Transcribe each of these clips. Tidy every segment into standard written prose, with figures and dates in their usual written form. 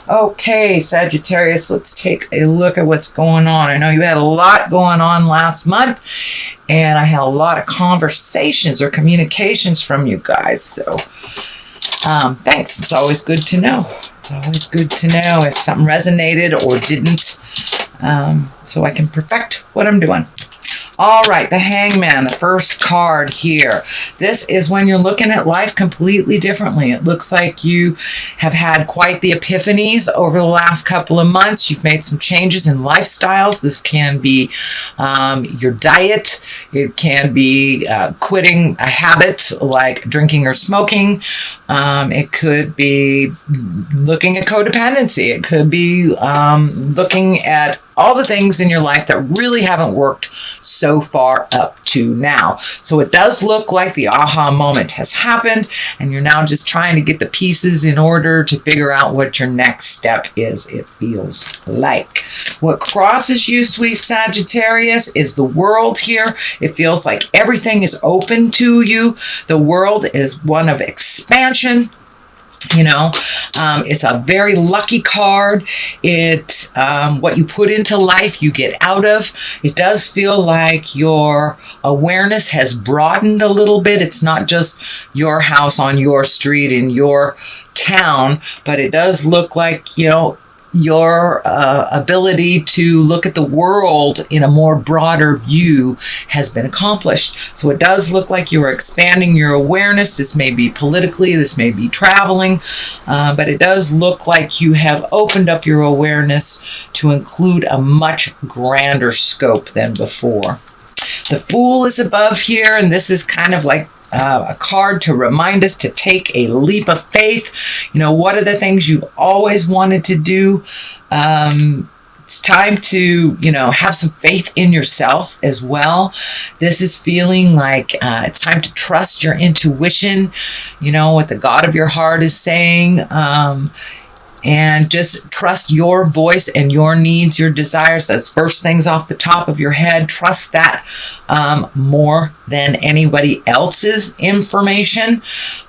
Okay, Sagittarius, let's take a look at what's going on. I know you had a lot going on last month, and I had a lot of conversations or communications from you guys. So thanks. It's always good to know. It's always good to know if something resonated or didn't, so I can perfect what I'm doing. All right, the Hangman, the first card here. This is when you're looking at life completely differently. It looks like you have had quite the epiphanies over the last couple of months. You've made some changes in lifestyles. This can be your diet. It can be quitting a habit like drinking or smoking. It could be looking at codependency. It could be looking at all the things in your life that really haven't worked so far up to now. So it does look like the aha moment has happened, and you're now just trying to get the pieces in order to figure out what your next step is, it feels like. What crosses you, sweet Sagittarius, is the world here. It feels like everything is open to you. The world is one of expansion. You know, it's a very lucky card. It what you put into life, you get out of. It does feel like your awareness has broadened a little bit. It's not just your house on your street in your town, but it does look like, you know, your ability to look at the world in a more broader view has been accomplished. So it does look like you are expanding your awareness. This may be politically, this may be traveling, but it does look like you have opened up your awareness to include a much grander scope than before. The Fool is above here, and this is kind of like a card to remind us to take a leap of faith. You know, what are the things you've always wanted to do? It's time to, you know, have some faith in yourself as well. This is feeling like it's time to trust your intuition, you know, what the God of your heart is saying. And just trust your voice and your needs, your desires. That's first things off the top of your head. Trust that more than anybody else's information.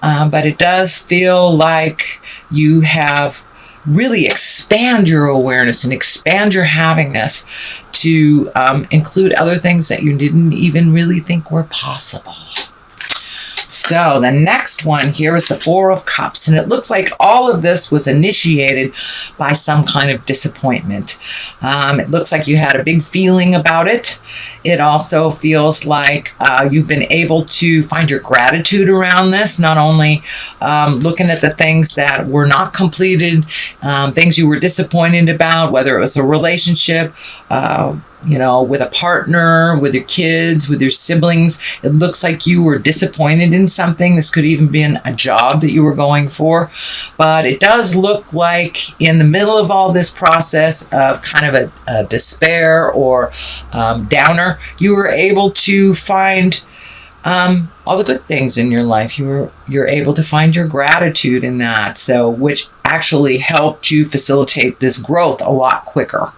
But it does feel like you have really expand your awareness and expand your havingness to include other things that you didn't even really think were possible. So the next one here is the Four of Cups, and it looks like all of this was initiated by some kind of disappointment. It looks like you had a big feeling about it. It also feels like you've been able to find your gratitude around this, not only looking at the things that were not completed, things you were disappointed about, whether it was a relationship, you know, with a partner, with your kids, with your siblings. It looks like you were disappointed in something. This could even be a job that you were going for. But it does look like in the middle of all this process of kind of a despair or downer, you were able to find all the good things in your life. You're able to find your gratitude in that. So, which actually helped you facilitate this growth a lot quicker.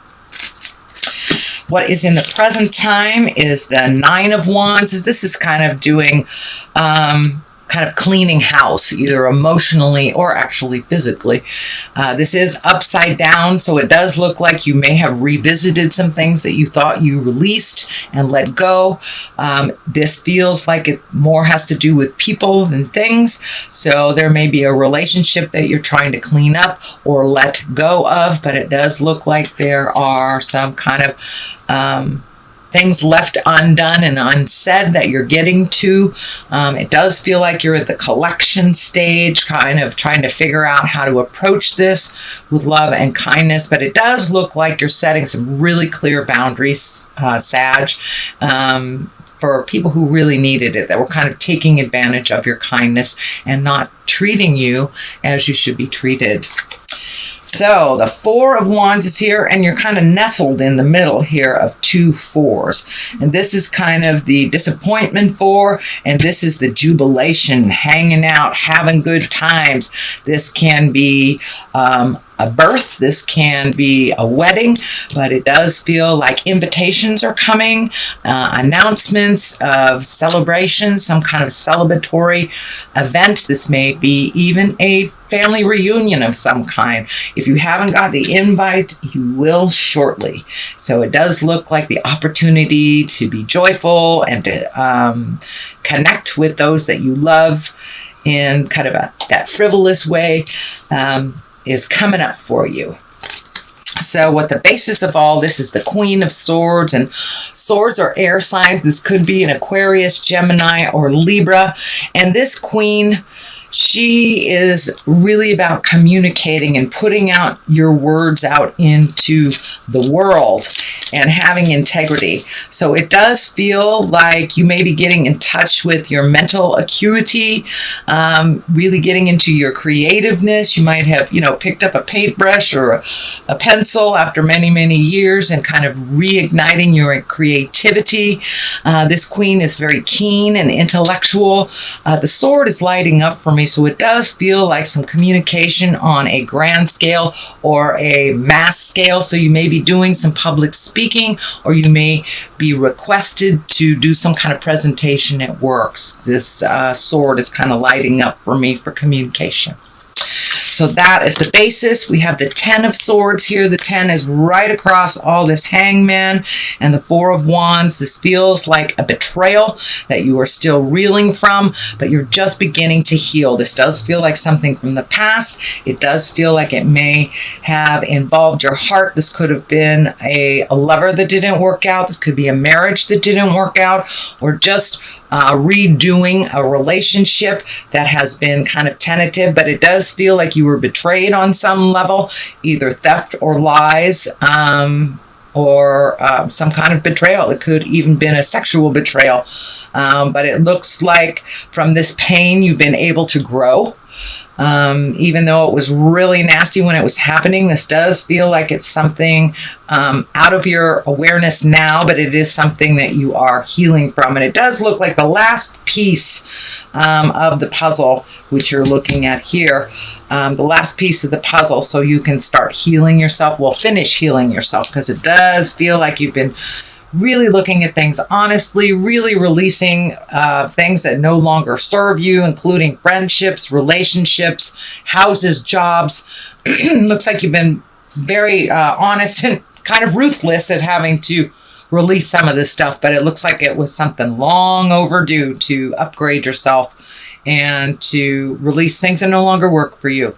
What is in the present time is the Nine of Wands. This is kind of doing, kind of cleaning house, either emotionally or actually physically. This is upside down, so it does look like you may have revisited some things that you thought you released and let go. This feels like it more has to do with people than things. So there may be a relationship that you're trying to clean up or let go of, but it does look like there are some kind of things left undone and unsaid that you're getting to. It does feel like you're at the collection stage, kind of trying to figure out how to approach this with love and kindness, but it does look like you're setting some really clear boundaries, Sag, for people who really needed it, that were kind of taking advantage of your kindness and not treating you as you should be treated. So the Four of Wands is here, and you're kind of nestled in the middle here of two fours. And this is kind of the disappointment four, and this is the jubilation, hanging out, having good times. This can be a birth. This can be a wedding, but it does feel like invitations are coming, announcements of celebrations, some kind of celebratory event. This may be even a family reunion of some kind. If you haven't got the invite, you will shortly. So it does look like the opportunity to be joyful and to connect with those that you love in kind of that frivolous way is coming up for you. So what the basis of all this is the Queen of Swords, and swords are air signs. This could be an Aquarius, Gemini, or Libra. And this Queen, she is really about communicating and putting out your words out into the world and having integrity. So it does feel like you may be getting in touch with your mental acuity, really getting into your creativeness. You might have, picked up a paintbrush or a pencil after many, many years and kind of reigniting your creativity. This Queen is very keen and intellectual. The sword is lighting up for me. So it does feel like some communication on a grand scale or a mass scale. So you may be doing some public speaking, or you may be requested to do some kind of presentation at work. This sword is kind of lighting up for me for communication. So that is the basis. We have the 10 of Swords here. The 10 is right across all this Hangman and the 4 of Wands. This feels like a betrayal that you are still reeling from, but you're just beginning to heal. This does feel like something from the past. It does feel like it may have involved your heart. This could have been a lover that didn't work out. This could be a marriage that didn't work out, or just redoing a relationship that has been kind of tentative, but it does feel like you were betrayed on some level, either theft or lies, or some kind of betrayal. It could even been a sexual betrayal, but it looks like from this pain you've been able to grow. Even though it was really nasty when it was happening, this does feel like it's something out of your awareness now, but it is something that you are healing from. And it does look like the last piece of the puzzle, which you're looking at here, the last piece of the puzzle, so you can start healing yourself. Well, finish healing yourself, because it does feel like you've been really looking at things honestly, really releasing things that no longer serve you, including friendships, relationships, houses, jobs. Looks like you've been very honest and kind of ruthless at having to release some of this stuff, but it looks like it was something long overdue to upgrade yourself and to release things that no longer work for you.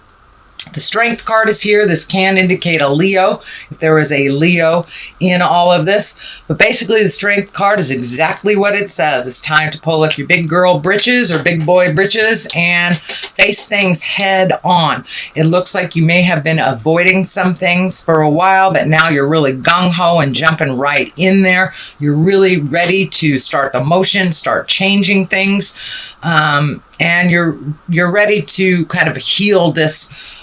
The Strength card is here. This can indicate a Leo, if there is a Leo in all of this. But basically, the Strength card is exactly what it says. It's time to pull up your big girl britches or big boy britches and face things head on. It looks like you may have been avoiding some things for a while, but now you're really gung-ho and jumping right in there. You're really ready to start the motion, start changing things, and you're ready to kind of heal this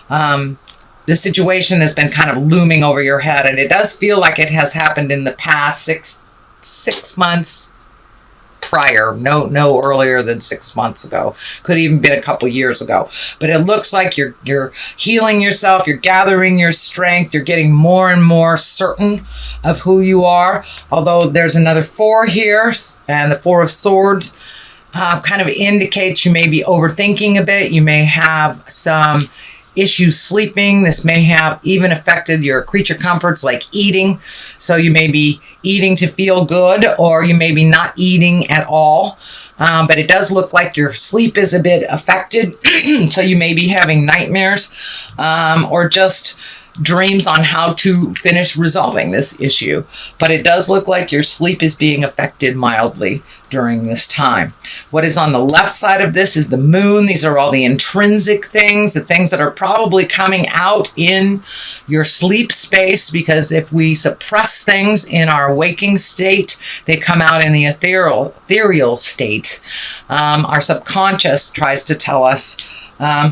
situation that's been kind of looming over your head. And it does feel like it has happened in the past six months prior, no earlier than 6 months ago. Could even been a couple years ago. But it looks like you're healing yourself, you're gathering your strength, you're getting more and more certain of who you are. Although there's another 4 here, and the 4 of Swords kind of indicates you may be overthinking a bit. You may have some issues sleeping. This may have even affected your creature comforts like eating. So you may be eating to feel good, or you may be not eating at all. But it does look like your sleep is a bit affected. So you may be having nightmares, or just dreams on how to finish resolving this issue. But it does look like your sleep is being affected mildly during this time. What is on the left side of this is the moon. These are all the intrinsic things, the things that are probably coming out in your sleep space, because if we suppress things in our waking state, they come out in the ethereal state. Our subconscious tries to tell us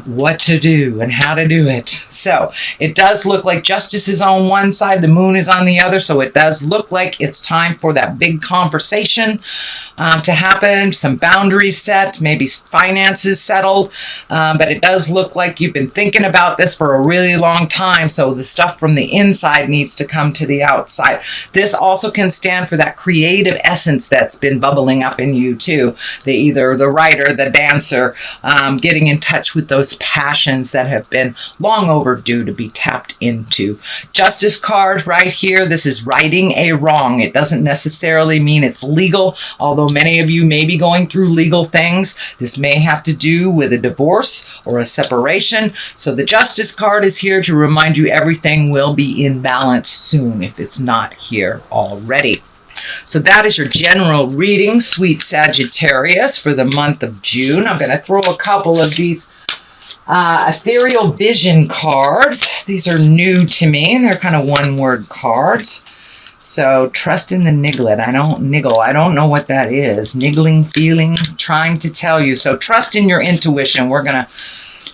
what to do and how to do it. So it does look like justice is on one side, the moon is on the other. So it does look like it's time for that big conversation to happen, some boundaries set, maybe finances settled. But it does look like you've been thinking about this for a really long time. So the stuff from the inside needs to come to the outside. This also can stand for that creative essence that's been bubbling up in you too. Either the writer, the dancer, getting in touch with those passions that have been long overdue to be tapped into. Justice card right here. This is righting a wrong. It doesn't necessarily mean it's legal, although many of you may be going through legal things. This may have to do with a divorce or a separation. So the Justice card is here to remind you everything will be in balance soon if it's not here already. So that is your general reading, sweet Sagittarius, for the month of June. I'm going to throw a couple of these ethereal vision cards. These are new to me. They're kind of one-word cards. So trust in the nigglet. I don't know what that is. Niggling, feeling, trying to tell you. So trust in your intuition. We're going to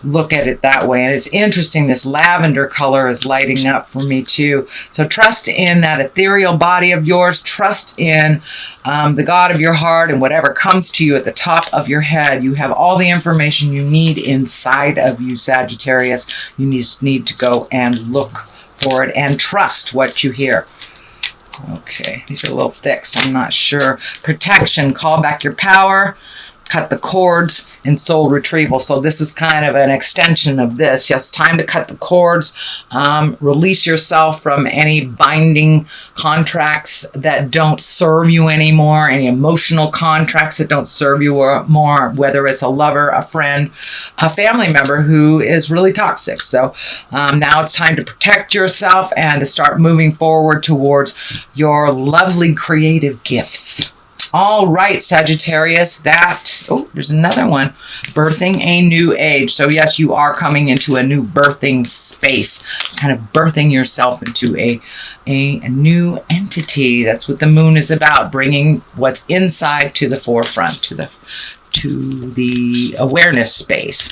look at it that way. And it's interesting, this lavender color is lighting up for me too. So trust in that ethereal body of yours. Trust in the God of your heart, and whatever comes to you at the top of your head. You have all the information you need inside of you, Sagittarius. You just need to go and look for it and trust what you hear. Okay, these are a little thick, so I'm not sure. Protection, call back your power, cut the cords, and soul retrieval. So this is kind of an extension of this. Yes, time to cut the cords, release yourself from any binding contracts that don't serve you anymore, any emotional contracts that don't serve you more, whether it's a lover, a friend, a family member who is really toxic. So now it's time to protect yourself and to start moving forward towards your lovely creative gifts. All right, Sagittarius, there's another one, birthing a new age. So yes, you are coming into a new birthing space, kind of birthing yourself into a new entity. That's what the moon is about, bringing what's inside to the forefront, to the awareness space.